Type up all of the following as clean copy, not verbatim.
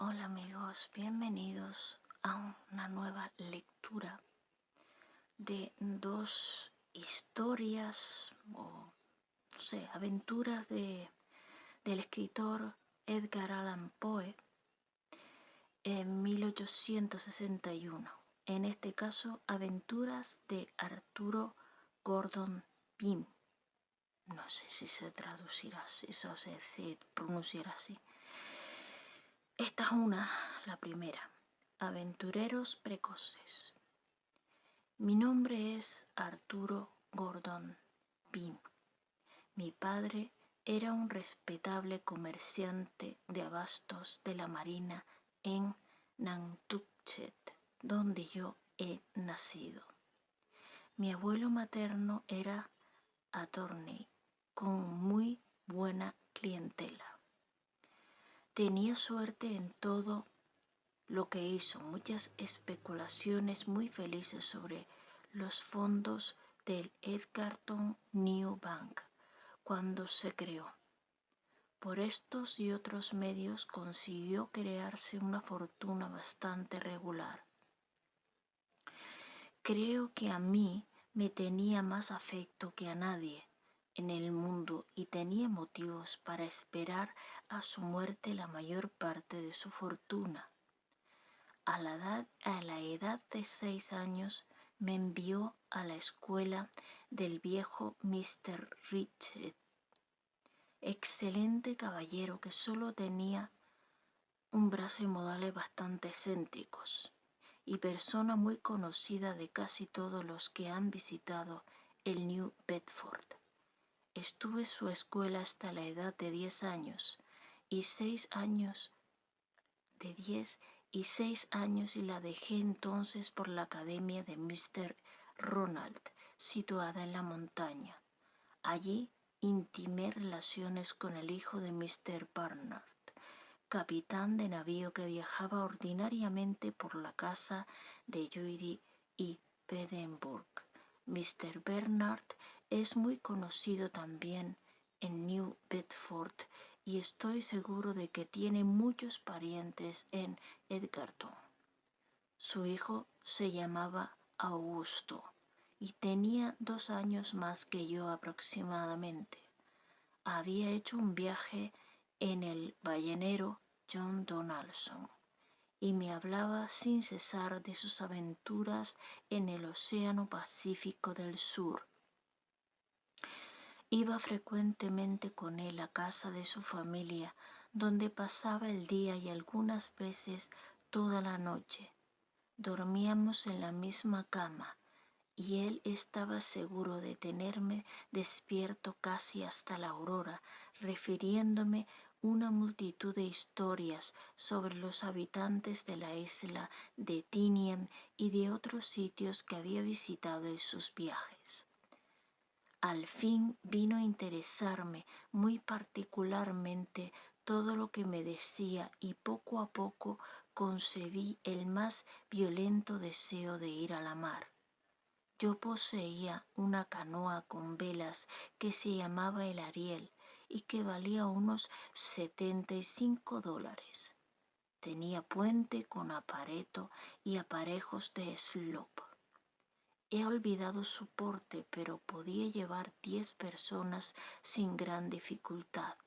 Hola amigos, bienvenidos a una nueva lectura de dos historias o no sé, aventuras del escritor Edgar Allan Poe en 1861. En este caso, aventuras de Arturo Gordon Pym. No sé si se traducirá así, eso se pronunciará así. Esta es la primera. Aventureros precoces. Mi nombre es Arturo Gordon Pym. Mi padre era un respetable comerciante de abastos de la marina en Nantucket, donde yo he nacido. Mi abuelo materno era attorney, con muy buena clientela. Tenía suerte en todo lo que hizo, muchas especulaciones muy felices sobre los fondos del Edgarton New Bank cuando se creó. Por estos y otros medios consiguió crearse una fortuna bastante regular. Creo que a mí me tenía más afecto que a nadie en el mundo y tenía motivos para esperar a su muerte la mayor parte de su fortuna. A la edad de 6 años me envió a la escuela del viejo Mr. Richard, excelente caballero que solo tenía un brazo y modales bastante excéntricos, y persona muy conocida de casi todos los que han visitado el New Bedford. Estuve en su escuela hasta la edad de 10 años, y 6 años de 10 y 6 años, y la dejé entonces por la academia de Mr. Ronald, situada en la montaña. Allí intimé relaciones con el hijo de Mr. Barnard, capitán de navío que viajaba ordinariamente por la casa de Judy y Edinburgh. Mr. Bernard es muy conocido también en New Bedford y estoy seguro de que tiene muchos parientes en Edgarton. Su hijo se llamaba Augusto y tenía 2 años más que yo aproximadamente. Había hecho un viaje en el ballenero John Donaldson y me hablaba sin cesar de sus aventuras en el Océano Pacífico del Sur. Iba frecuentemente con él a casa de su familia, donde pasaba el día y algunas veces toda la noche. Dormíamos en la misma cama, y él estaba seguro de tenerme despierto casi hasta la aurora, refiriéndome una multitud de historias sobre los habitantes de la isla de Tinian y de otros sitios que había visitado en sus viajes. Al fin vino a interesarme muy particularmente todo lo que me decía, y poco a poco concebí el más violento deseo de ir a la mar. Yo poseía una canoa con velas que se llamaba el Ariel y que valía unos $75. Tenía puente con apareto y aparejos de slop. He olvidado su porte, pero podía llevar 10 personas sin gran dificultad.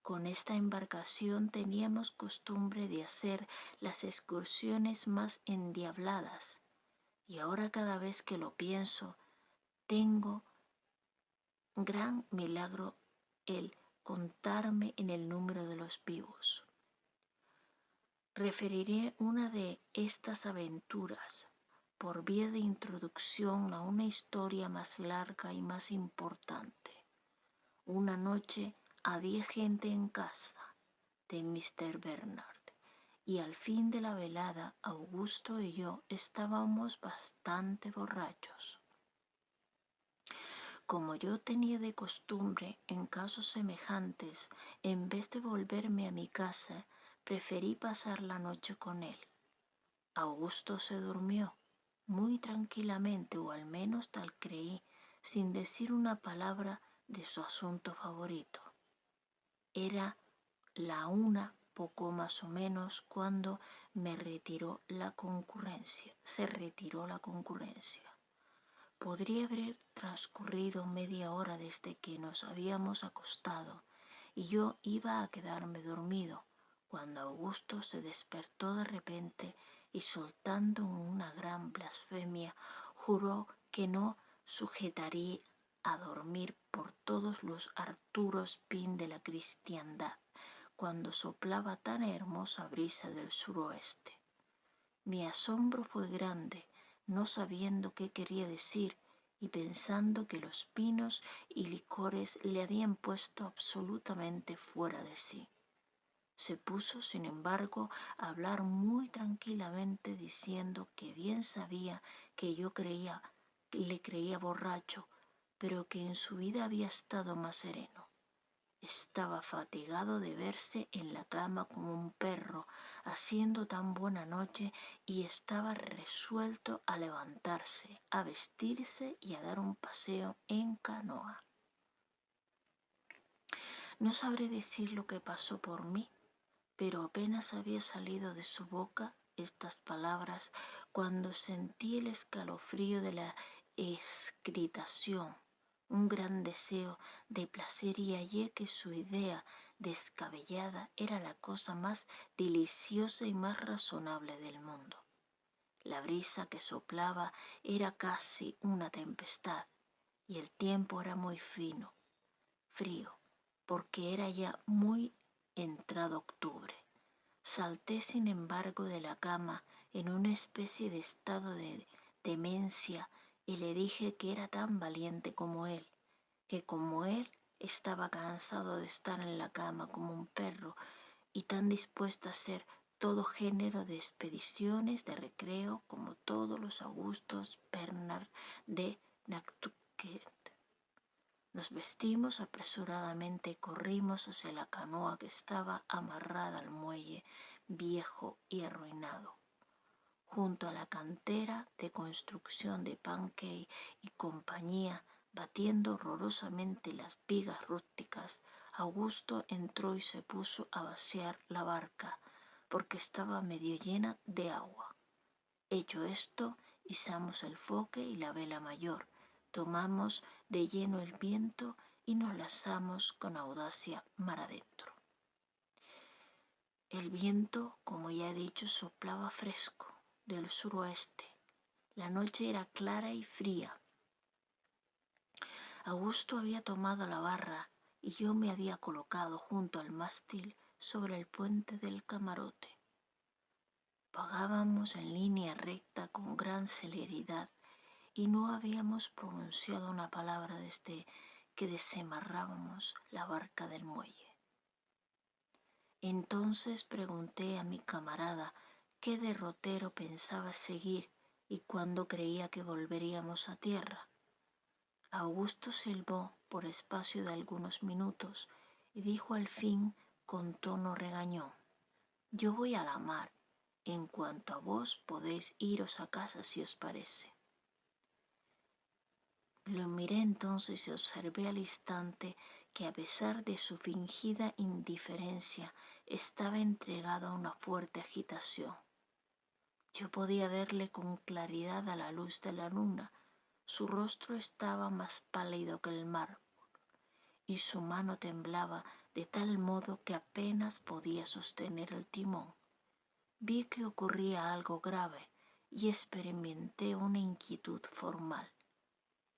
Con esta embarcación teníamos costumbre de hacer las excursiones más endiabladas, y ahora cada vez que lo pienso, tengo gran milagro el contarme en el número de los vivos. Referiré una de estas aventuras por vía de introducción a una historia más larga y más importante. Una noche había gente en casa de Mr. Bernard, y al fin de la velada Augusto y yo estábamos bastante borrachos. Como yo tenía de costumbre en casos semejantes, en vez de volverme a mi casa, preferí pasar la noche con él. Augusto se durmió muy tranquilamente, o al menos tal creí, sin decir una palabra de su asunto favorito. Era la 1 poco más o menos cuando se retiró la concurrencia. Podría haber transcurrido media hora desde que nos habíamos acostado y yo iba a quedarme dormido, cuando Augusto se despertó de repente y soltando una gran blasfemia juró que no sujetaría a dormir por todos los Arturos Pin de la cristiandad cuando soplaba tan hermosa brisa del suroeste. Mi asombro fue grande, no sabiendo qué quería decir y pensando que los pinos y licores le habían puesto absolutamente fuera de sí. Se puso, sin embargo, a hablar muy tranquilamente, diciendo que bien sabía que le creía borracho, pero que en su vida había estado más sereno. Estaba fatigado de verse en la cama como un perro, haciendo tan buena noche, y estaba resuelto a levantarse, a vestirse y a dar un paseo en canoa. No sabré decir lo que pasó por mí, pero apenas había salido de su boca estas palabras cuando sentí el escalofrío de la excitación, un gran deseo de placer, y hallé que su idea descabellada era la cosa más deliciosa y más razonable del mundo. La brisa que soplaba era casi una tempestad y el tiempo era muy frío, porque era ya muy entrado octubre. Salté, sin embargo, de la cama en una especie de estado de demencia y le dije que era tan valiente como él, que como él estaba cansado de estar en la cama como un perro y tan dispuesto a hacer todo género de expediciones de recreo como todos los Augustos Bernard de Nantucket. Nos vestimos apresuradamente y corrimos hacia la canoa que estaba amarrada al muelle viejo y arruinado. Junto a la cantera de construcción de Pankey y compañía, batiendo horrorosamente las vigas rústicas, Augusto entró y se puso a vaciar la barca, porque estaba medio llena de agua. Hecho esto, izamos el foque y la vela mayor, tomamos de lleno el viento y nos lanzamos con audacia mar adentro. El viento, como ya he dicho, soplaba fresco del suroeste. La noche era clara y fría. Augusto había tomado la barra y yo me había colocado junto al mástil sobre el puente del camarote. Vagábamos en línea recta con gran celeridad y no habíamos pronunciado una palabra desde que desamarrábamos la barca del muelle. Entonces pregunté a mi camarada qué derrotero pensaba seguir y cuándo creía que volveríamos a tierra. Augusto silbó por espacio de algunos minutos y dijo al fin con tono regañón: «Yo voy a la mar. En cuanto a vos, podéis iros a casa si os parece». Lo miré entonces y observé al instante que, a pesar de su fingida indiferencia, estaba entregado a una fuerte agitación. Yo podía verle con claridad a la luz de la luna. Su rostro estaba más pálido que el mármol y su mano temblaba de tal modo que apenas podía sostener el timón. Vi que ocurría algo grave y experimenté una inquietud formal.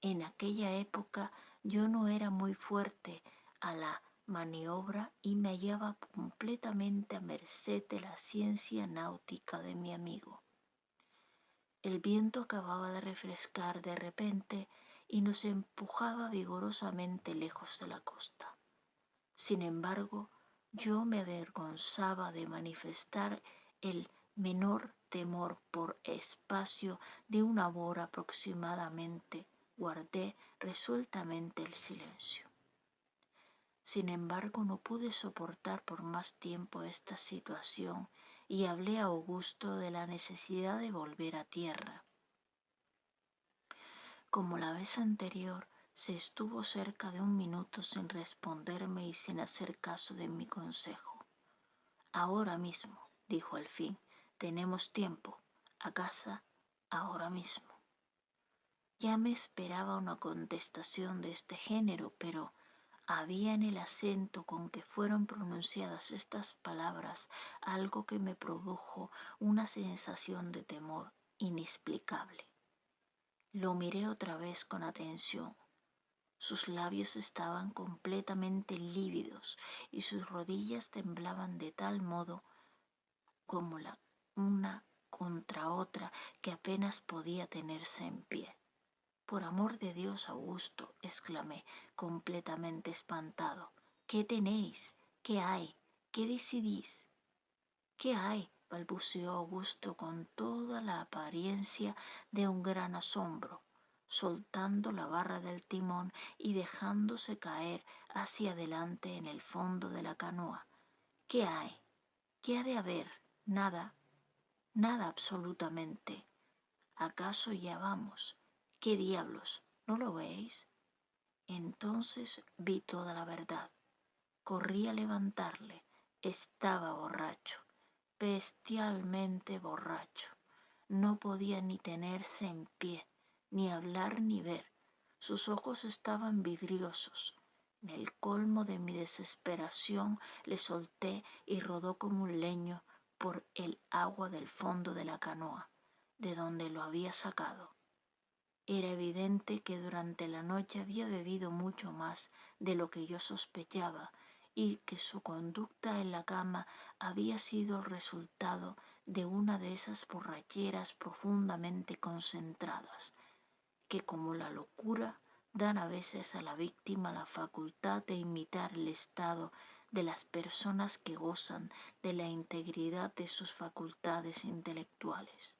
En aquella época yo no era muy fuerte a la maniobra y me hallaba completamente a merced de la ciencia náutica de mi amigo. El viento acababa de refrescar de repente y nos empujaba vigorosamente lejos de la costa. Sin embargo, yo me avergonzaba de manifestar el menor temor. Por espacio de una hora aproximadamente guardé resueltamente el silencio. Sin embargo, no pude soportar por más tiempo esta situación y hablé a Augusto de la necesidad de volver a tierra. Como la vez anterior, se estuvo cerca de un minuto sin responderme y sin hacer caso de mi consejo. Ahora mismo, dijo al fin, tenemos tiempo. A casa, ahora mismo. Ya me esperaba una contestación de este género, pero había en el acento con que fueron pronunciadas estas palabras algo que me produjo una sensación de temor inexplicable. Lo miré otra vez con atención. Sus labios estaban completamente lívidos y sus rodillas temblaban de tal modo como la una contra otra que apenas podía tenerse en pie. Por amor de Dios, Augusto, exclamé, completamente espantado. ¿Qué tenéis? ¿Qué hay? ¿Qué decidís? ¿Qué hay? Balbuceó Augusto con toda la apariencia de un gran asombro, soltando la barra del timón y dejándose caer hacia adelante en el fondo de la canoa. ¿Qué hay? ¿Qué ha de haber? Nada, nada absolutamente. ¿Acaso ya vamos? ¿Qué diablos? ¿No lo veis? Entonces vi toda la verdad. Corrí a levantarle. Estaba borracho, bestialmente borracho. No podía ni tenerse en pie, ni hablar ni ver. Sus ojos estaban vidriosos. En el colmo de mi desesperación le solté y rodó como un leño por el agua del fondo de la canoa, de donde lo había sacado. Era evidente que durante la noche había bebido mucho más de lo que yo sospechaba y que su conducta en la cama había sido el resultado de una de esas borracheras profundamente concentradas, que como la locura dan a veces a la víctima la facultad de imitar el estado de las personas que gozan de la integridad de sus facultades intelectuales.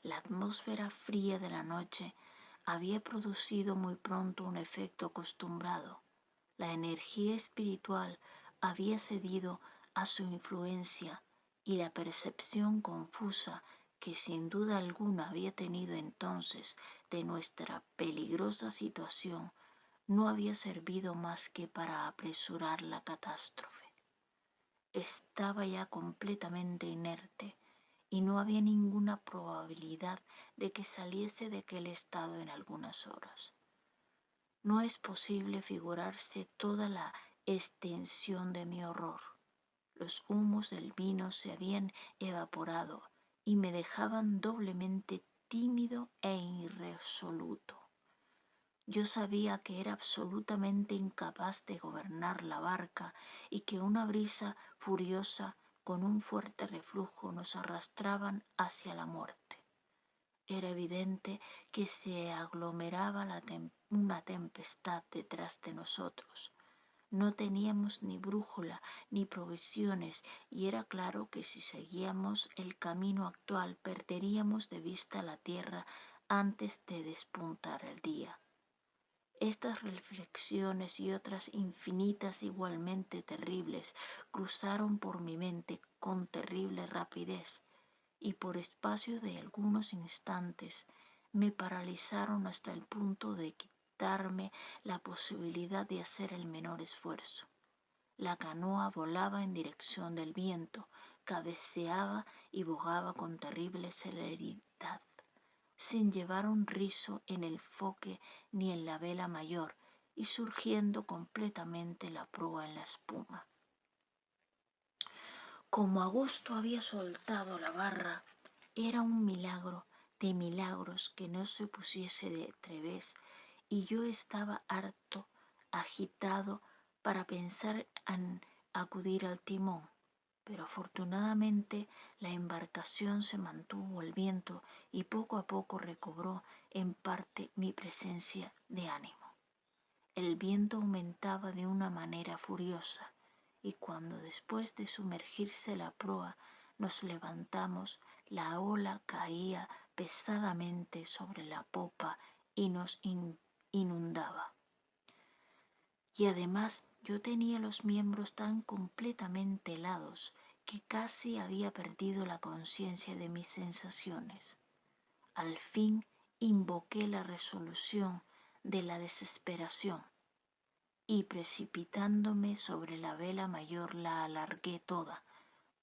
La atmósfera fría de la noche había producido muy pronto un efecto acostumbrado. La energía espiritual había cedido a su influencia y la percepción confusa que sin duda alguna había tenido entonces de nuestra peligrosa situación no había servido más que para apresurar la catástrofe. Estaba ya completamente inerte y no había ninguna probabilidad de que saliese de aquel estado en algunas horas. No es posible figurarse toda la extensión de mi horror. Los humos del vino se habían evaporado y me dejaban doblemente tímido e irresoluto. Yo sabía que era absolutamente incapaz de gobernar la barca y que una brisa furiosa con un fuerte reflujo nos arrastraban hacia la muerte. Era evidente que se aglomeraba una tempestad detrás de nosotros. No teníamos ni brújula ni provisiones y era claro que si seguíamos el camino actual perderíamos de vista la tierra antes de despuntar el día. Estas reflexiones y otras infinitas igualmente terribles cruzaron por mi mente con terrible rapidez y por espacio de algunos instantes me paralizaron hasta el punto de quitarme la posibilidad de hacer el menor esfuerzo. La canoa volaba en dirección del viento, cabeceaba y bogaba con terrible celeridad, sin llevar un rizo en el foque ni en la vela mayor, y surgiendo completamente la proa en la espuma. Como Augusto había soltado la barra, era un milagro de milagros que no se pusiese de través, y yo estaba harto, agitado, para pensar en acudir al timón. Pero afortunadamente la embarcación se mantuvo al viento y poco a poco recobró en parte mi presencia de ánimo. El viento aumentaba de una manera furiosa y cuando después de sumergirse la proa nos levantamos, la ola caía pesadamente sobre la popa y nos inundaba. Y además yo tenía los miembros tan completamente helados que casi había perdido la conciencia de mis sensaciones. Al fin invoqué la resolución de la desesperación. y precipitándome sobre la vela mayor la alargué toda.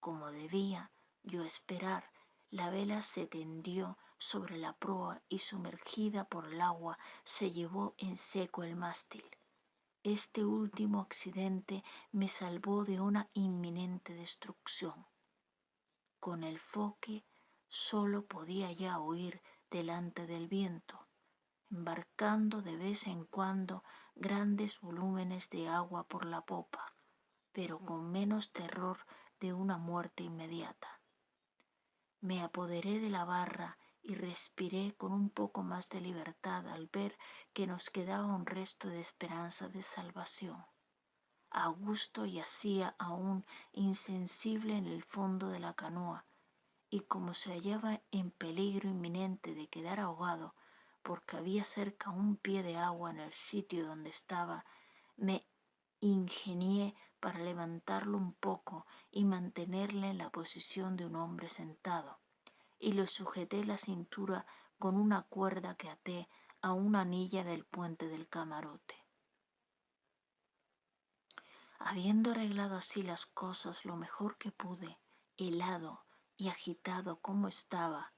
Como debía yo esperar, la vela se tendió sobre la proa y sumergida por el agua se llevó en seco el mástil. Este último accidente me salvó de una inminente destrucción. Con el foque solo podía ya huir delante del viento, embarcando de vez en cuando grandes volúmenes de agua por la popa, pero con menos terror de una muerte inmediata. Me apoderé de la barra y respiré con un poco más de libertad al ver que nos quedaba un resto de esperanza de salvación. Augusto yacía aún insensible en el fondo de la canoa, y como se hallaba en peligro inminente de quedar ahogado, porque había cerca un pie de agua en el sitio donde estaba, me ingenié para levantarlo un poco y mantenerle en la posición de un hombre sentado, y lo sujeté la cintura con una cuerda que até a una anilla del puente del camarote. Habiendo arreglado así las cosas lo mejor que pude, helado y agitado como estaba,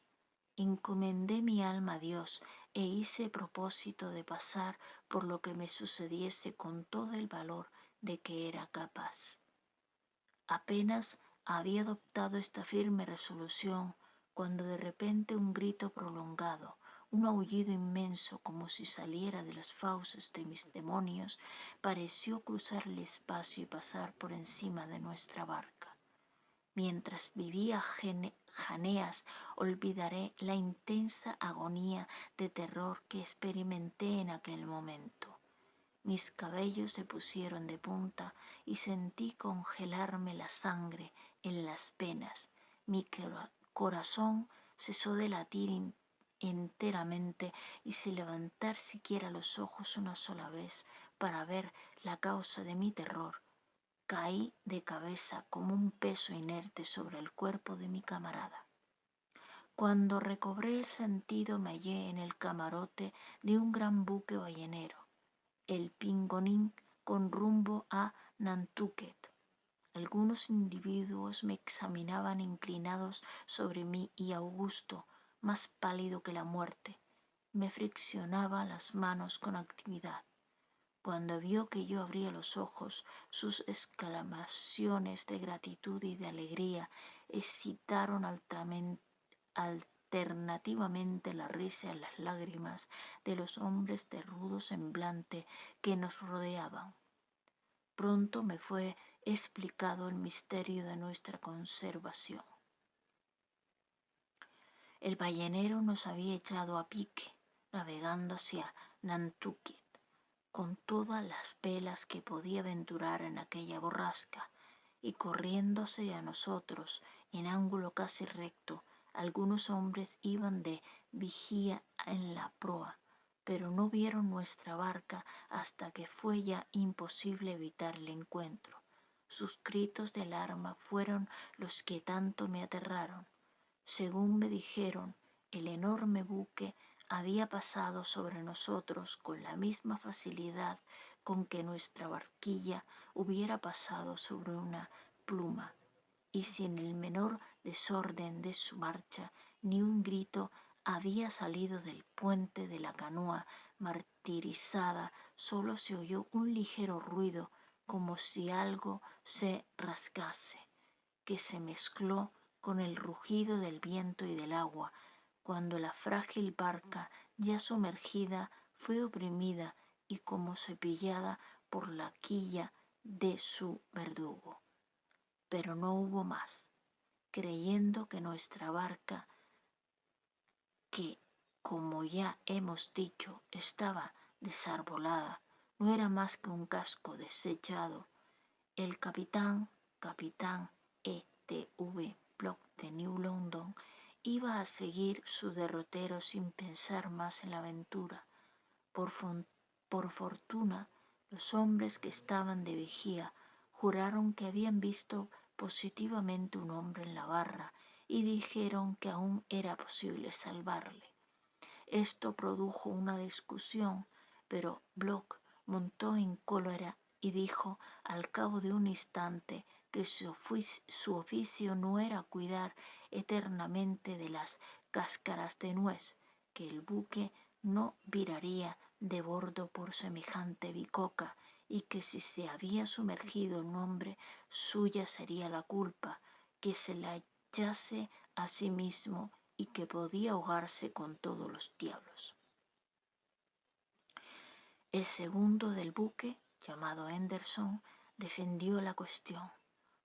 encomendé mi alma a Dios e hice propósito de pasar por lo que me sucediese con todo el valor de que era capaz. Apenas había adoptado esta firme resolución cuando de repente un grito prolongado, un aullido inmenso como si saliera de las fauces de mis demonios, pareció cruzar el espacio y pasar por encima de nuestra barca. Mientras vivía Janeas, olvidaré la intensa agonía de terror que experimenté en aquel momento. Mis cabellos se pusieron de punta y sentí congelarme la sangre en las venas. Mi corazón cesó de latir enteramente y sin levantar siquiera los ojos una sola vez para ver la causa de mi terror. Caí de cabeza como un peso inerte sobre el cuerpo de mi camarada. Cuando recobré el sentido me hallé en el camarote de un gran buque ballenero, el Pingonín, con rumbo a Nantucket. Algunos individuos me examinaban inclinados sobre mí y Augusto, más pálido que la muerte, me friccionaba las manos con actividad. Cuando vio que yo abría los ojos, sus exclamaciones de gratitud y de alegría excitaron alternativamente la risa y las lágrimas de los hombres de rudo semblante que nos rodeaban. Pronto me fue explicado el misterio de nuestra conservación. El ballenero nos había echado a pique, navegando hacia Nantucket, con todas las velas que podía aventurar en aquella borrasca, y corriéndose a nosotros en ángulo casi recto, algunos hombres iban de vigía en la proa, pero no vieron nuestra barca hasta que fue ya imposible evitar el encuentro. Sus gritos de alarma fueron los que tanto me aterraron. Según me dijeron, el enorme buque había pasado sobre nosotros con la misma facilidad con que nuestra barquilla hubiera pasado sobre una pluma, y sin el menor desorden de su marcha, ni un grito había salido del puente de la canoa martirizada, solo se oyó un ligero ruido como si algo se rasgase, que se mezcló con el rugido del viento y del agua, cuando la frágil barca, ya sumergida, fue oprimida y como cepillada por la quilla de su verdugo. Pero no hubo más. Creyendo que nuestra barca, que, como ya hemos dicho, estaba desarbolada, no era más que un casco desechado, el capitán E.T.V. Block de New London, iba a seguir su derrotero sin pensar más en la aventura. Por fortuna, los hombres que estaban de vigía juraron que habían visto positivamente un hombre en la barra y dijeron que aún era posible salvarle. Esto produjo una discusión, pero Block montó en cólera y dijo al cabo de un instante que su oficio no era cuidar eternamente de las cáscaras de nuez, que el buque no viraría de bordo por semejante bicoca y que si se había sumergido un hombre, suya sería la culpa, que se la echase a sí mismo y que podía ahogarse con todos los diablos. El segundo del buque, llamado Henderson, defendió la cuestión,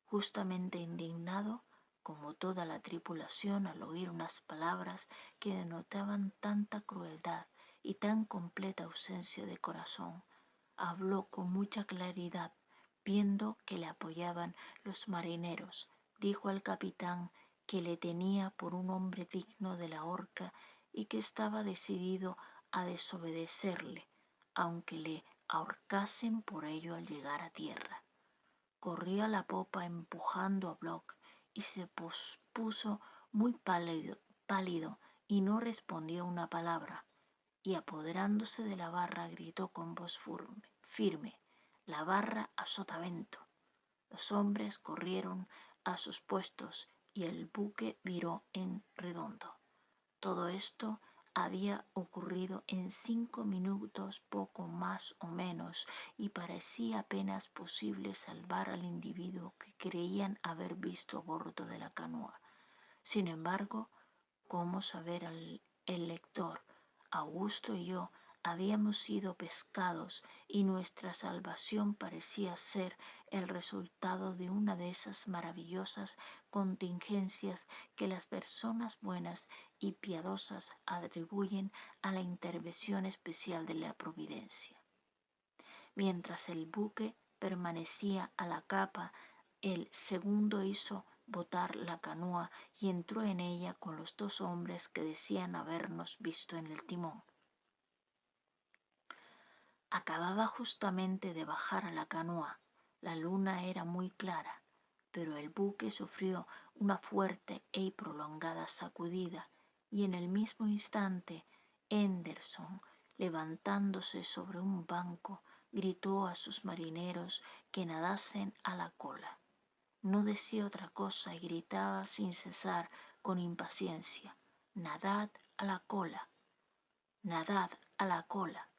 justamente indignado, como toda la tripulación al oír unas palabras que denotaban tanta crueldad y tan completa ausencia de corazón. Habló con mucha claridad, viendo que le apoyaban los marineros. Dijo al capitán que le tenía por un hombre digno de la horca y que estaba decidido a desobedecerle, aunque le ahorcasen por ello al llegar a tierra. Corrió a la popa empujando a Block y se puso muy pálido y no respondió una palabra, y apoderándose de la barra gritó con voz firme, la barra a sotavento. Los hombres corrieron a sus puestos y el buque viró en redondo. Todo esto había ocurrido en 5 minutos, poco más o menos, y parecía apenas posible salvar al individuo que creían haber visto a bordo de la canoa. Sin embargo, ¿cómo saber el lector? Augusto y yo habíamos sido pescados y nuestra salvación parecía ser el resultado de una de esas maravillosas contingencias que las personas buenas y piadosas atribuyen a la intervención especial de la providencia. Mientras el buque permanecía a la capa, el segundo hizo botar la canoa y entró en ella con los 2 hombres que decían habernos visto en el timón. Acababa justamente de bajar a la canoa. La luna era muy clara, pero el buque sufrió una fuerte y prolongada sacudida, y en el mismo instante Henderson, levantándose sobre un banco, gritó a sus marineros que nadasen a la cola. No decía otra cosa y gritaba sin cesar con impaciencia: «Nadad a la cola, nadad a la cola».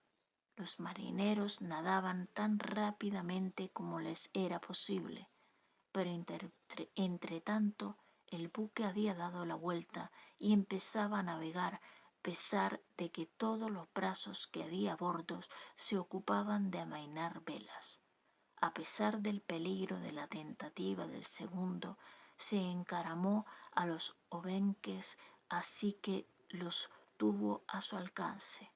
Los marineros nadaban tan rápidamente como les era posible, pero entre tanto el buque había dado la vuelta y empezaba a navegar, a pesar de que todos los brazos que había a bordo se ocupaban de amainar velas. A pesar del peligro de la tentativa del segundo, se encaramó a los obenques, así que los tuvo a su alcance.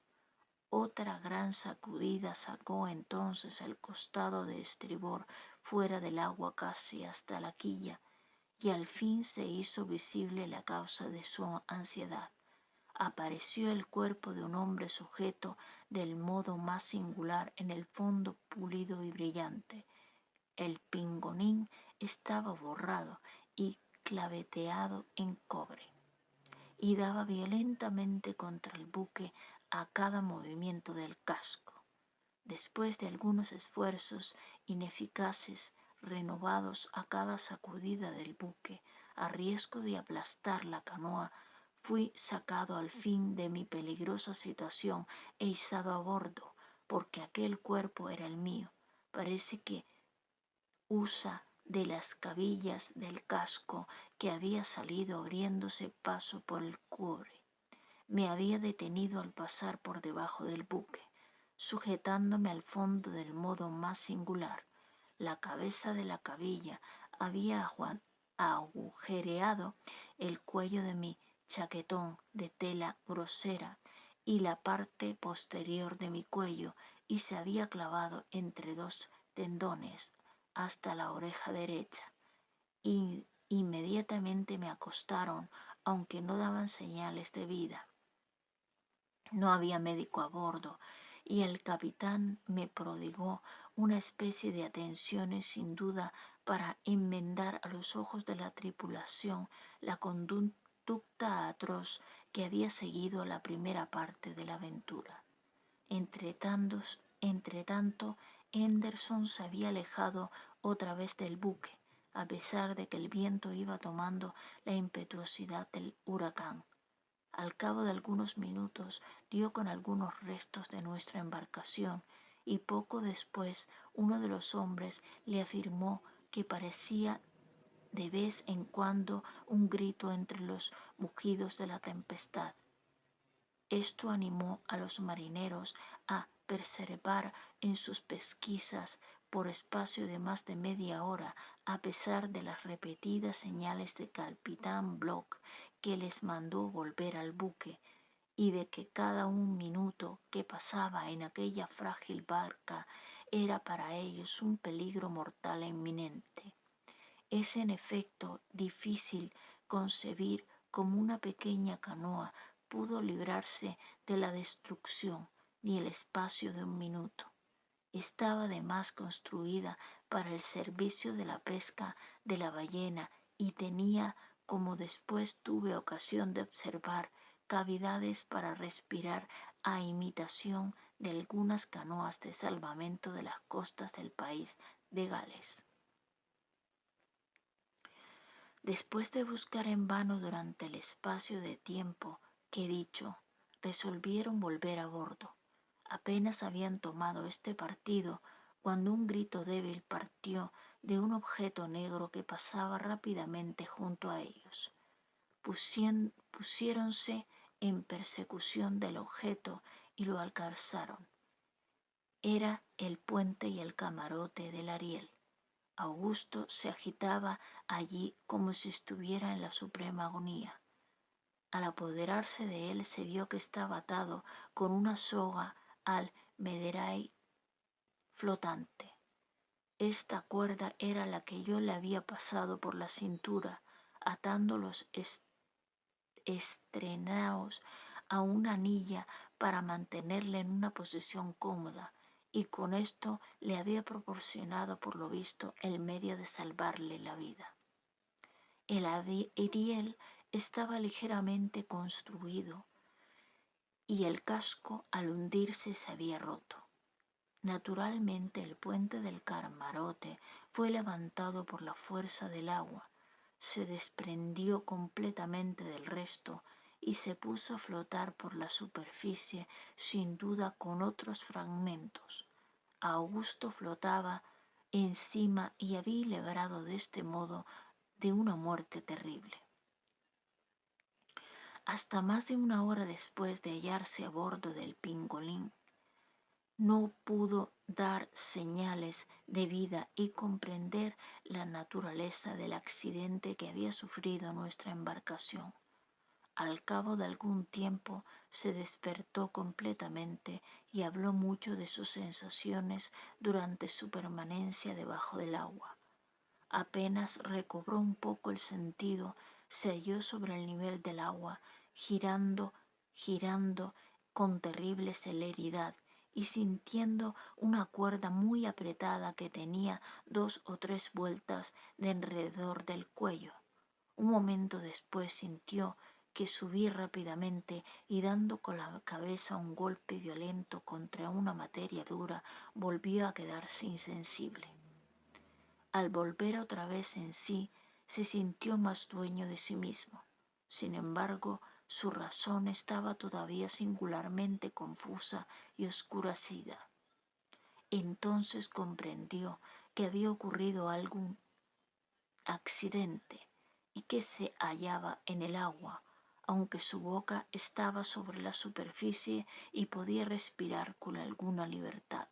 Otra gran sacudida sacó entonces el costado de estribor fuera del agua casi hasta la quilla, y al fin se hizo visible la causa de su ansiedad. Apareció el cuerpo de un hombre sujeto del modo más singular en el fondo pulido y brillante. El pingonín estaba borrado y claveteado en cobre, y daba violentamente contra el buque a cada movimiento del casco. Después de algunos esfuerzos ineficaces, renovados a cada sacudida del buque, a riesgo de aplastar la canoa, fui sacado al fin de mi peligrosa situación e izado a bordo, porque aquel cuerpo era el mío. Parece que usa de las cabillas del casco que había salido abriéndose paso por el cobre. Me había detenido al pasar por debajo del buque, sujetándome al fondo del modo más singular. La cabeza de la cabilla había agujereado el cuello de mi chaquetón de tela grosera y la parte posterior de mi cuello, y se había clavado entre 2 tendones hasta la oreja derecha. Y inmediatamente me acostaron, aunque no daban señales de vida. No había médico a bordo, y el capitán me prodigó una especie de atenciones sin duda para enmendar a los ojos de la tripulación la conducta atroz que había seguido la primera parte de la aventura. Entretanto, Henderson se había alejado otra vez del buque, a pesar de que el viento iba tomando la impetuosidad del huracán. Al cabo de algunos minutos dio con algunos restos de nuestra embarcación y poco después uno de los hombres le afirmó que parecía de vez en cuando un grito entre los mugidos de la tempestad. Esto animó a los marineros a perseverar en sus pesquisas por espacio de más de media hora, a pesar de las repetidas señales del capitán Block que les mandó volver al buque, y de que cada un minuto que pasaba en aquella frágil barca era para ellos un peligro mortal e inminente. Es en efecto difícil concebir cómo una pequeña canoa pudo librarse de la destrucción ni el espacio de un minuto. Estaba además construida para el servicio de la pesca de la ballena y tenía, como después tuve ocasión de observar, cavidades para respirar a imitación de algunas canoas de salvamento de las costas del país de Gales. Después de buscar en vano durante el espacio de tiempo que he dicho, resolvieron volver a bordo. Apenas habían tomado este partido cuando un grito débil partió de un objeto negro que pasaba rápidamente junto a ellos. Pusiéronse en persecución del objeto y lo alcanzaron. Era el puente y el camarote del Ariel. Augusto se agitaba allí como si estuviera en la suprema agonía. Al apoderarse de él se vio que estaba atado con una soga al mederail flotante. Esta cuerda era la que yo le había pasado por la cintura, atando los estrenaos a una anilla para mantenerle en una posición cómoda, y con esto le había proporcionado por lo visto el medio de salvarle la vida. El Ariel estaba ligeramente construido y el casco al hundirse se había roto. Naturalmente el puente del camarote fue levantado por la fuerza del agua, se desprendió completamente del resto y se puso a flotar por la superficie, sin duda con otros fragmentos. Augusto flotaba encima y había librado de este modo de una muerte terrible. Hasta más de una hora después de hallarse a bordo del Pingolín, no pudo dar señales de vida y comprender la naturaleza del accidente que había sufrido nuestra embarcación. Al cabo de algún tiempo se despertó completamente y habló mucho de sus sensaciones durante su permanencia debajo del agua. Apenas recobró un poco el sentido, se halló sobre el nivel del agua, girando con terrible celeridad y sintiendo una cuerda muy apretada que tenía 2 o 3 vueltas de alrededor del cuello. Un momento después sintió que subí rápidamente y dando con la cabeza un golpe violento contra una materia dura, volvió a quedarse insensible. Al volver otra vez en sí, se sintió más dueño de sí mismo. Sin embargo, su razón estaba todavía singularmente confusa y oscurecida. Entonces comprendió que había ocurrido algún accidente y que se hallaba en el agua, aunque su boca estaba sobre la superficie y podía respirar con alguna libertad.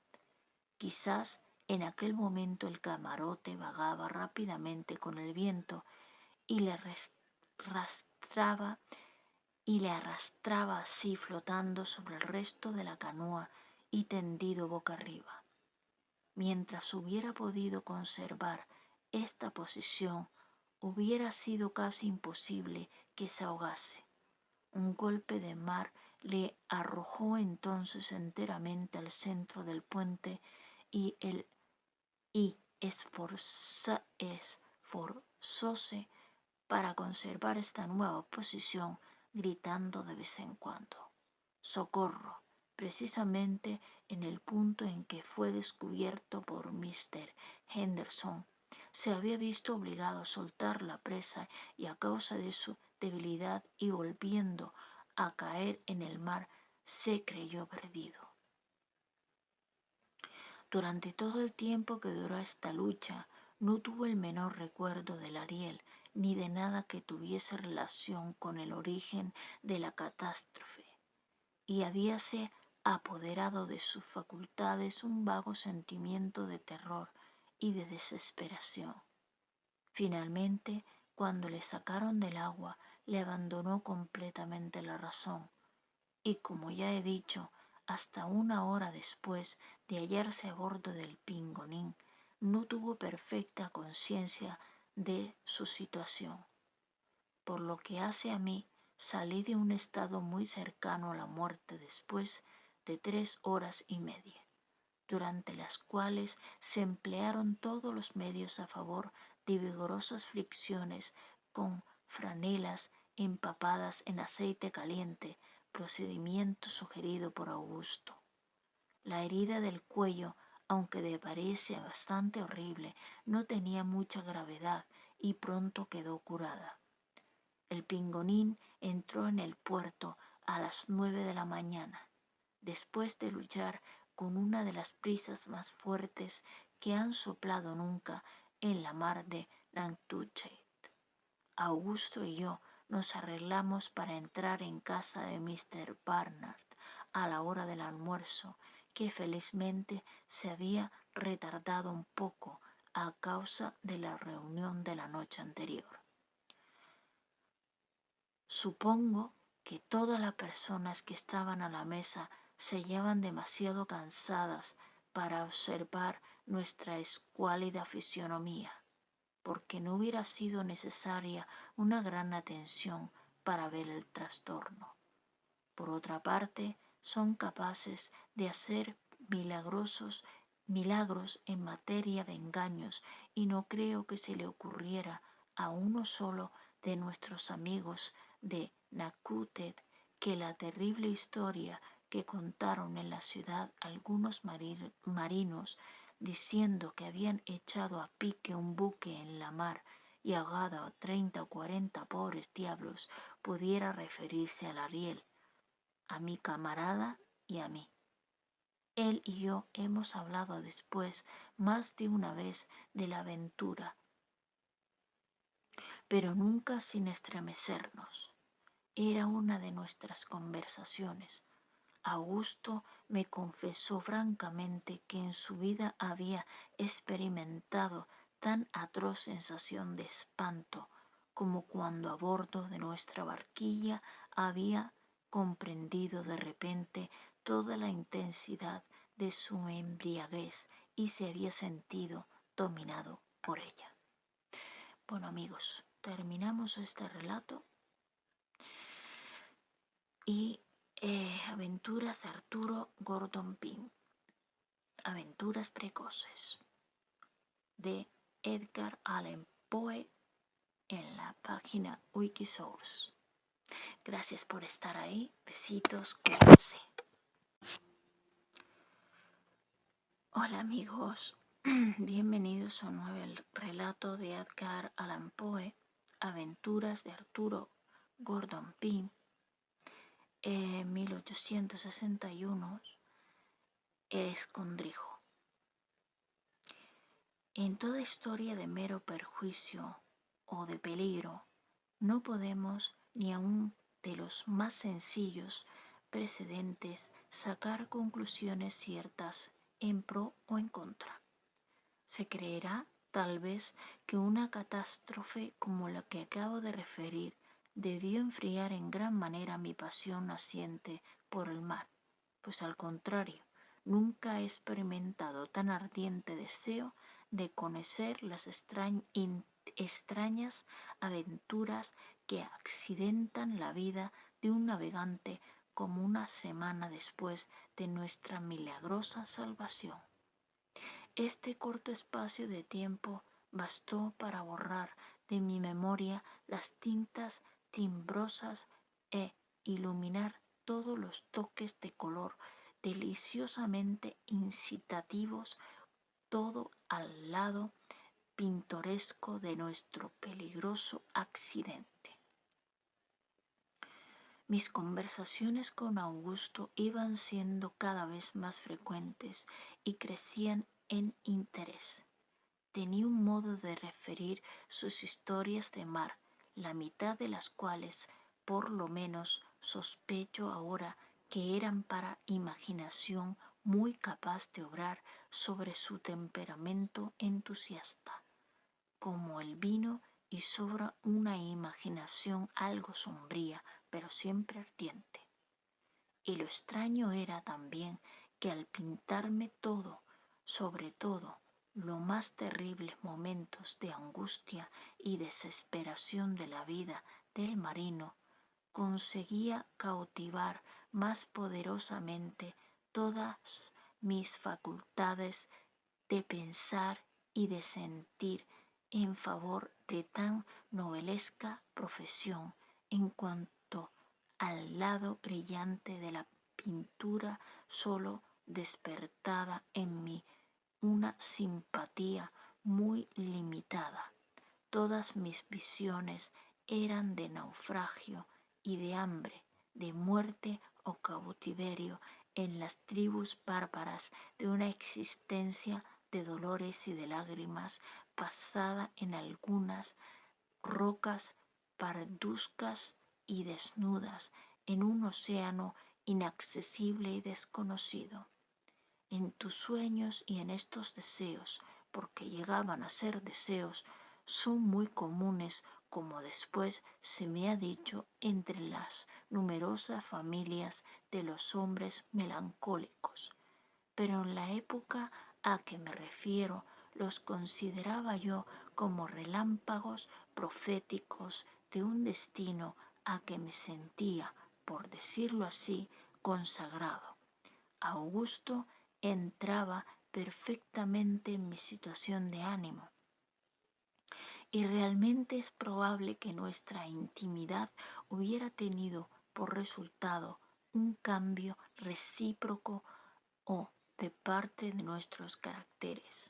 Quizás en aquel momento el camarote vagaba rápidamente con el viento y le arrastraba así flotando sobre el resto de la canoa y tendido boca arriba. Mientras hubiera podido conservar esta posición, hubiera sido casi imposible que se ahogase. Un golpe de mar le arrojó entonces enteramente al centro del puente y esforzóse para conservar esta nueva posición, gritando de vez en cuando: «¡Socorro! precisamente en el punto en que fue descubierto por Mr. Henderson. Se había visto obligado a soltar la presa y a causa de su debilidad y volviendo a caer en el mar, se creyó perdido. Durante todo el tiempo que duró esta lucha, no tuvo el menor recuerdo del Ariel, ni de nada que tuviese relación con el origen de la catástrofe, y habíase apoderado de sus facultades un vago sentimiento de terror y de desesperación. Finalmente, cuando le sacaron del agua, le abandonó completamente la razón, y como ya he dicho, hasta una hora después de hallarse a bordo del Pingonín, no tuvo perfecta conciencia de su situación. Por lo que hace a mí, salí de un estado muy cercano a la muerte después de 3 horas y media, durante las cuales se emplearon todos los medios a favor de vigorosas fricciones con franelas empapadas en aceite caliente, procedimiento sugerido por Augusto. La herida del cuello, aunque de apariencia bastante horrible, no tenía mucha gravedad y pronto quedó curada. El Pingonín entró en el puerto a las 9 de la mañana, después de luchar con una de las brisas más fuertes que han soplado nunca en la mar de Nantucket. Augusto y yo nos arreglamos para entrar en casa de Mr. Barnard a la hora del almuerzo, que felizmente se había retardado un poco a causa de la reunión de la noche anterior. Supongo que todas las personas que estaban a la mesa se hallaban demasiado cansadas para observar nuestra escuálida fisionomía, porque no hubiera sido necesaria una gran atención para ver el trastorno. Por otra parte, son capaces de hacer milagros en materia de engaños, y no creo que se le ocurriera a uno solo de nuestros amigos de Nantucket que la terrible historia que contaron en la ciudad algunos marinos diciendo que habían echado a pique un buque en la mar y ahogado a 30 o 40 pobres diablos pudiera referirse al Ariel, a mi camarada y a mí. Él y yo hemos hablado después más de una vez de la aventura, pero nunca sin estremecernos. Era una de nuestras conversaciones. Augusto me confesó francamente que en su vida había experimentado tan atroz sensación de espanto como cuando a bordo de nuestra barquilla había comprendido de repente toda la intensidad de su embriaguez y se había sentido dominado por ella. Bueno, amigos, terminamos este relato y Aventuras de Arturo Gordon Pym, Aventuras precoces, de Edgar Allan Poe, en la página Wikisource. Gracias por estar ahí. Besitos, cuídense. Hola amigos, bienvenidos a un nuevo relato de Edgar Allan Poe, Aventuras de Arturo Gordon Pym, 1861, El escondrijo. En toda historia de mero perjuicio o de peligro, no podemos ni aun de los más sencillos precedentes sacar conclusiones ciertas en pro o en contra. Se creerá, tal vez, que una catástrofe como la que acabo de referir debió enfriar en gran manera mi pasión naciente por el mar, pues al contrario, nunca he experimentado tan ardiente deseo de conocer las extrañas aventuras que accidentan la vida de un navegante como una semana después de nuestra milagrosa salvación. Este corto espacio de tiempo bastó para borrar de mi memoria las tintas timbrosas e iluminar todos los toques de color deliciosamente incitativos, todo al lado pintoresco de nuestro peligroso accidente. Mis conversaciones con Augusto iban siendo cada vez más frecuentes y crecían en interés. Tenía un modo de referir sus historias de mar, la mitad de las cuales, por lo menos, sospecho ahora que eran para imaginación muy capaz de obrar sobre su temperamento entusiasta, como el vino, y sobre una imaginación algo sombría, pero siempre ardiente. Y lo extraño era también que al pintarme todo, sobre todo los más terribles momentos de angustia y desesperación de la vida del marino, conseguía cautivar más poderosamente todas mis facultades de pensar y de sentir en favor de tan novelesca profesión, en cuanto al lado brillante de la pintura solo despertada en mí una simpatía muy limitada. Todas mis visiones eran de naufragio y de hambre, de muerte o cautiverio en las tribus bárbaras de una existencia de dolores y de lágrimas basada en algunas rocas parduzcas y desnudas en un océano inaccesible y desconocido. En tus sueños y en estos deseos, porque llegaban a ser deseos, son muy comunes, como después se me ha dicho, entre las numerosas familias de los hombres melancólicos. Pero en la época a que me refiero los consideraba yo como relámpagos proféticos de un destino a que me sentía, por decirlo así, consagrado. Augusto entraba perfectamente en mi situación de ánimo, y realmente es probable que nuestra intimidad hubiera tenido por resultado un cambio recíproco o de parte de nuestros caracteres.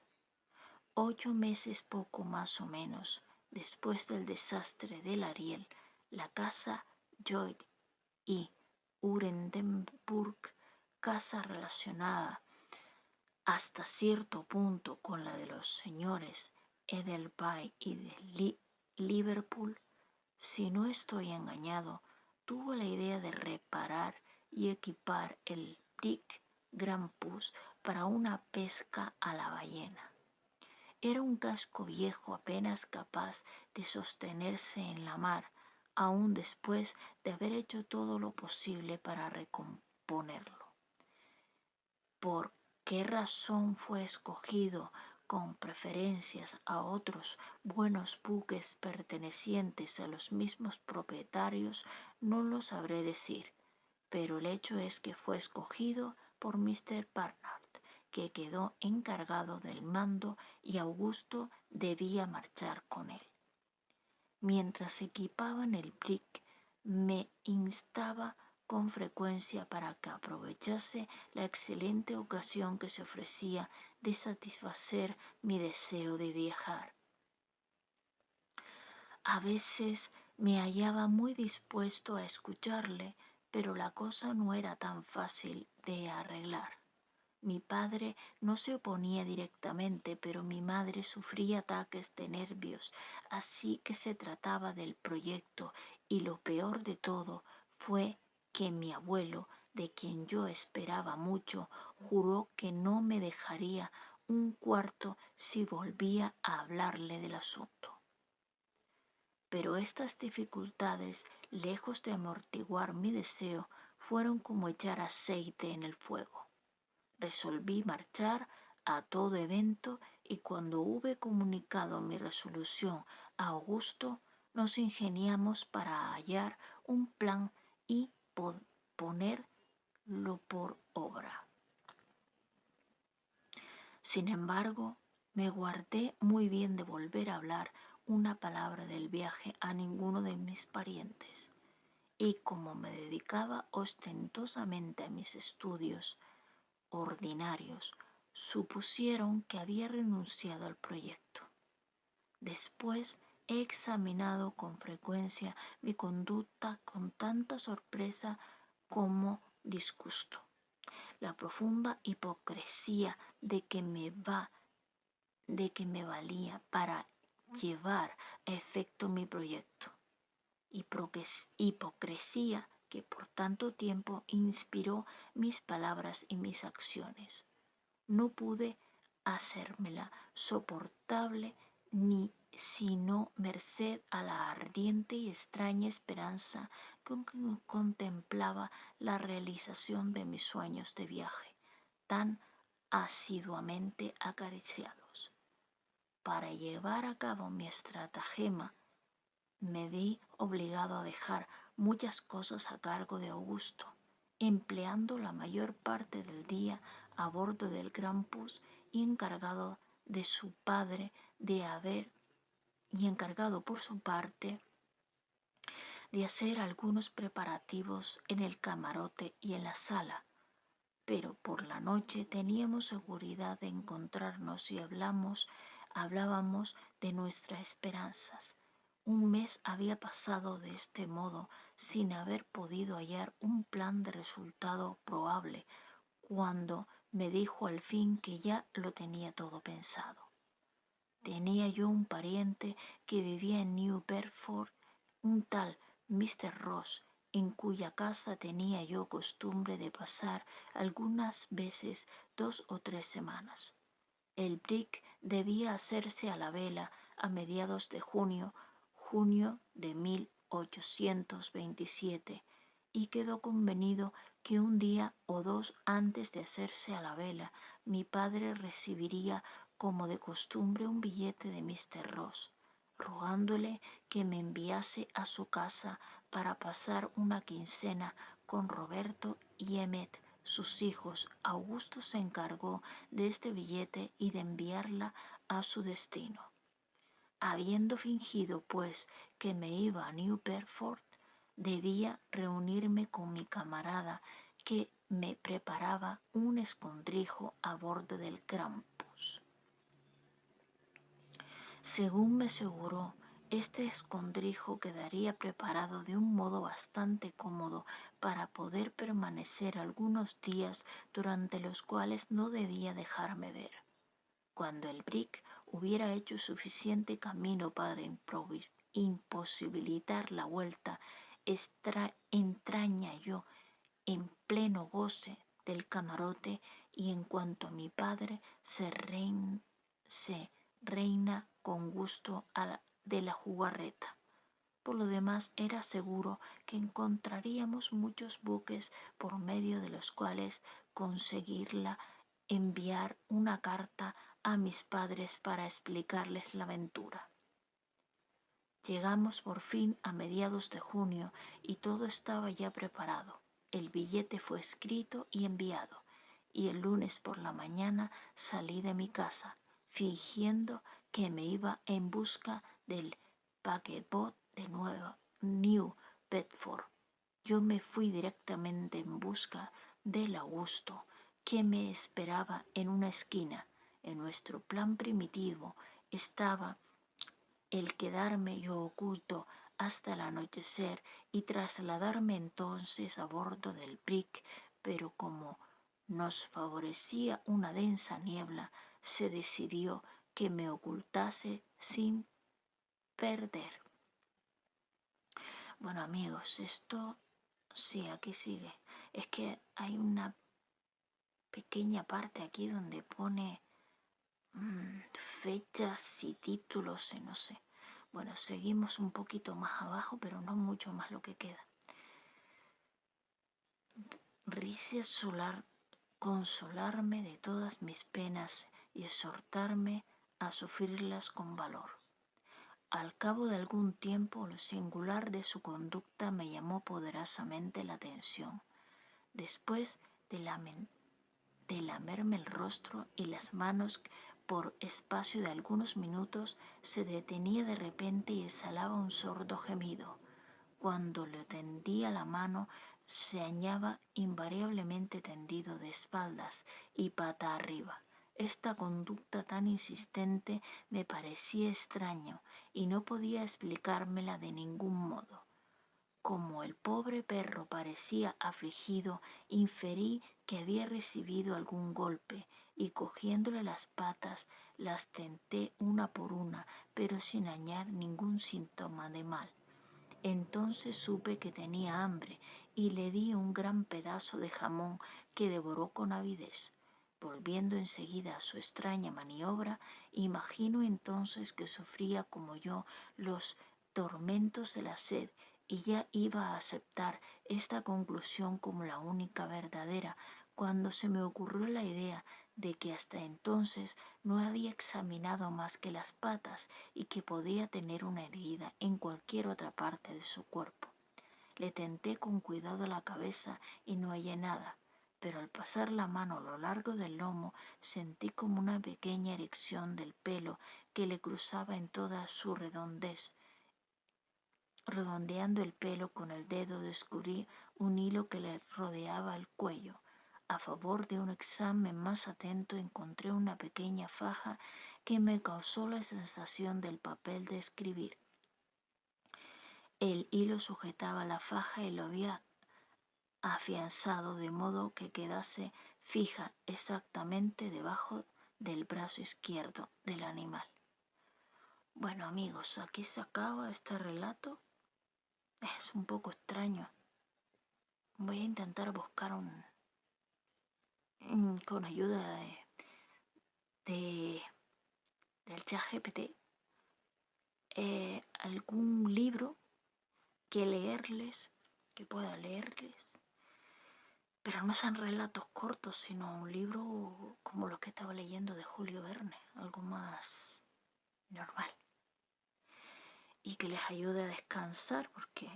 8 meses poco más o menos después del desastre del Ariel, la casa Lloyd y Urdenburg, casa relacionada hasta cierto punto con la de los señores Edelby y de Liverpool, si no estoy engañado, tuvo la idea de reparar y equipar el Brig Grampus para una pesca a la ballena. Era un casco viejo apenas capaz de sostenerse en la mar, aun después de haber hecho todo lo posible para recomponerlo. ¿Por qué razón fue escogido con preferencias a otros buenos buques pertenecientes a los mismos propietarios? No lo sabré decir, pero el hecho es que fue escogido por Mr. Barnard, que quedó encargado del mando, y Augusto debía marchar con él. Mientras equipaban el brig, me instaba con frecuencia para que aprovechase la excelente ocasión que se ofrecía de satisfacer mi deseo de viajar. A veces me hallaba muy dispuesto a escucharle, pero la cosa no era tan fácil de arreglar. Mi padre no se oponía directamente, pero mi madre sufría ataques de nervios, así que se trataba del proyecto, y lo peor de todo fue que mi abuelo, de quien yo esperaba mucho, juró que no me dejaría un cuarto si volvía a hablarle del asunto. Pero estas dificultades, lejos de amortiguar mi deseo, fueron como echar aceite en el fuego. Resolví marchar a todo evento, y cuando hube comunicado mi resolución a Augusto, nos ingeniamos para hallar un plan y ponerlo por obra. Sin embargo, me guardé muy bien de volver a hablar una palabra del viaje a ninguno de mis parientes, y como me dedicaba ostentosamente a mis estudios, ordinarios supusieron que había renunciado al proyecto. Después he examinado con frecuencia mi conducta con tanta sorpresa como disgusto. La profunda hipocresía de que me valía para llevar a efecto mi proyecto. Hipocresía que por tanto tiempo inspiró mis palabras y mis acciones. No pude hacérmela soportable ni sino merced a la ardiente y extraña esperanza con que contemplaba la realización de mis sueños de viaje, tan asiduamente acariciados. Para llevar a cabo mi estratagema, me vi obligado a dejar muchas cosas a cargo de Augusto, empleando la mayor parte del día a bordo del Grampus y encargado de su padre de haber y encargado por su parte de hacer algunos preparativos en el camarote y en la sala. Pero por la noche teníamos seguridad de encontrarnos y hablábamos de nuestras esperanzas. Un mes había pasado de este modo sin haber podido hallar un plan de resultado probable, cuando me dijo al fin que ya lo tenía todo pensado. Tenía yo un pariente que vivía en New Bedford, un tal Mr. Ross, en cuya casa tenía yo costumbre de pasar algunas veces 2 o 3 semanas. El brig debía hacerse a la vela a mediados de junio de 1827, y quedó convenido que un día o dos antes de hacerse a la vela, mi padre recibiría como de costumbre un billete de Mr. Ross, rogándole que me enviase a su casa para pasar una quincena con Roberto y Emmet, sus hijos. Augusto se encargó de este billete y de enviarla a su destino. Habiendo fingido, pues, que me iba a New Bedford, debía reunirme con mi camarada, que me preparaba un escondrijo a bordo del Grampus. Según me aseguró, este escondrijo quedaría preparado de un modo bastante cómodo para poder permanecer algunos días durante los cuales no debía dejarme ver. Cuando el brig hubiera hecho suficiente camino para imposibilitar la vuelta, entraña yo en pleno goce del camarote, y en cuanto a mi padre se reina con gusto de la jugarreta. Por lo demás, era seguro que encontraríamos muchos buques por medio de los cuales conseguirla enviar una carta a mis padres para explicarles la aventura. Llegamos por fin a mediados de junio y todo estaba ya preparado. El billete fue escrito y enviado, y el lunes por la mañana salí de mi casa, fingiendo que me iba en busca del paquebot de New Bedford. Yo me fui directamente en busca del Augusto, que me esperaba en una esquina. En nuestro plan primitivo estaba el quedarme yo oculto hasta el anochecer y trasladarme entonces a bordo del brig, pero como nos favorecía una densa niebla, se decidió que me ocultase sin perder. Bueno, amigos, esto sí, aquí sigue. Es que hay una pequeña parte aquí donde pone fechas y títulos y no sé. Bueno, seguimos un poquito más abajo, pero no mucho más lo que queda. Rice solar consolarme de todas mis penas y exhortarme a sufrirlas con valor. Al cabo de algún tiempo, lo singular de su conducta me llamó poderosamente la atención. Después de lamerme el rostro y las manos por espacio de algunos minutos, se detenía de repente y exhalaba un sordo gemido. Cuando le tendía la mano, se hallaba invariablemente tendido de espaldas y pata arriba. Esta conducta tan insistente me parecía extraño y no podía explicármela de ningún modo. Como el pobre perro parecía afligido, inferí que había recibido algún golpe y cogiéndole las patas las tenté una por una, pero sin hallar ningún síntoma de mal. Entonces supe que tenía hambre y le di un gran pedazo de jamón que devoró con avidez. Volviendo enseguida a su extraña maniobra, imagino entonces que sufría como yo los tormentos de la sed y ya iba a aceptar esta conclusión como la única verdadera cuando se me ocurrió la idea de que hasta entonces no había examinado más que las patas y que podía tener una herida en cualquier otra parte de su cuerpo. Le tenté con cuidado la cabeza y no hallé nada, pero al pasar la mano a lo largo del lomo sentí como una pequeña erección del pelo que le cruzaba en toda su redondez. Redondeando el pelo con el dedo descubrí un hilo que le rodeaba el cuello. A favor de un examen más atento encontré una pequeña faja que me causó la sensación del papel de escribir. El hilo sujetaba la faja y lo había afianzado de modo que quedase fija exactamente debajo del brazo izquierdo del animal. Bueno amigos, aquí se acaba este relato. Es un poco extraño. Voy a intentar buscar con ayuda de- del ChatGPT algún libro que leerles, que pueda leerles, pero no sean relatos cortos, sino un libro como los que estaba leyendo de Julio Verne, algo más normal y que les ayude a descansar porque,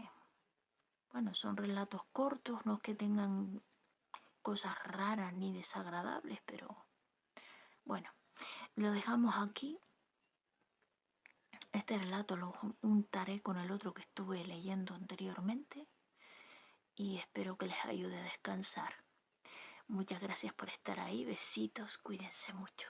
bueno, son relatos cortos, no es que tengan cosas raras ni desagradables, pero bueno, lo dejamos aquí. Este relato lo juntaré con el otro que estuve leyendo anteriormente y espero que les ayude a descansar. Muchas gracias por estar ahí. Besitos, cuídense mucho.